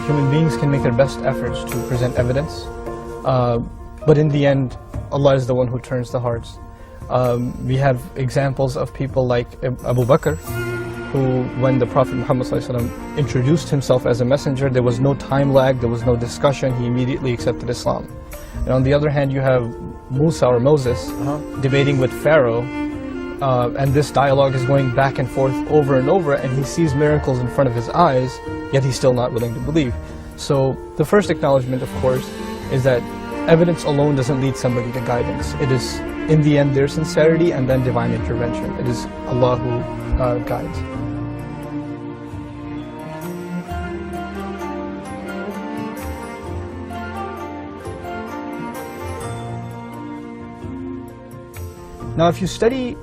Human beings can make their best efforts to present evidence, but in the end, Allah is the one who turns the hearts. We have examples of people like Abu Bakr, who, when the Prophet Muhammad ﷺ introduced himself as a messenger, there was no time lag, there was no discussion, he immediately accepted Islam. And on the other hand, you have Musa or Moses debating with Pharaoh, and this dialogue is going back and forth over and over, and he sees miracles in front of his eyes, yet he's still not willing to believe. So the first acknowledgement, of course, is that evidence alone doesn't lead somebody to guidance. It is, in the end, their sincerity and then divine intervention. It is Allah who guides. Now, if you study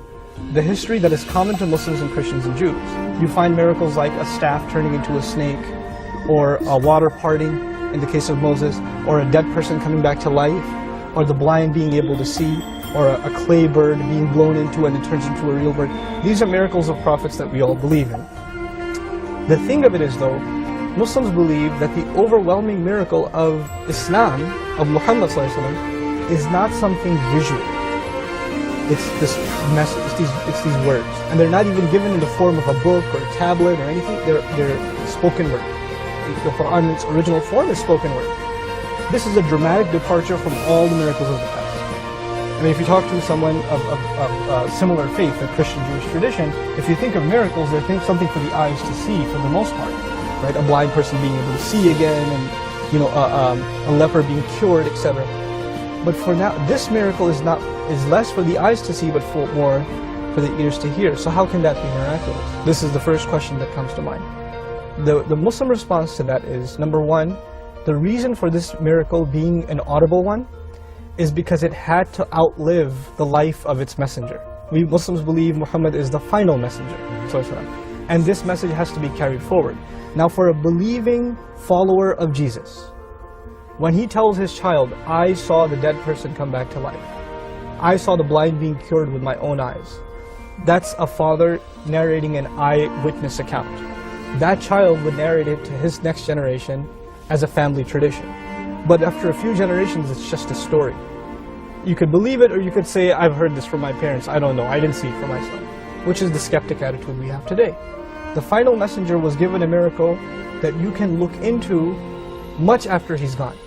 the history that is common to Muslims and Christians and Jews, you find miracles like a staff turning into a snake, or a water parting in the case of Moses, or a dead person coming back to life, or the blind being able to see, or a clay bird being blown into and it turns into a real bird. These are miracles of prophets that we all believe in. The thing of it is, though, Muslims believe that the overwhelming miracle of Islam, of Muhammad ﷺ, is not something visual. It's this message, it's these words. And they're not even given in the form of a book or a tablet or anything, they're spoken word. The Quran in its original form is spoken word. This is a dramatic departure from all the miracles of the past. I mean, if you talk to someone of similar faith, a Christian Jewish tradition, if you think of miracles, they think something for the eyes to see for the most part. Right? A blind person being able to see again, and a leper being cured, etc. But for now, this miracle is less for the eyes to see, but more for the ears to hear. So how can that be miraculous? This is the first question that comes to mind. The Muslim response to that is, number one, the reason for this miracle being an audible one is because it had to outlive the life of its messenger. We Muslims believe Muhammad is the final messenger, and this message has to be carried forward. Now, for a believing follower of Jesus, when he tells his child, I saw the dead person come back to life, I saw the blind being cured with my own eyes, that's a father narrating an eyewitness account. That child would narrate it to his next generation as a family tradition. But after a few generations, it's just a story. You could believe it, or you could say, I've heard this from my parents, I don't know, I didn't see it for myself. Which is the skeptic attitude we have today. The final messenger was given a miracle that you can look into much after he's gone.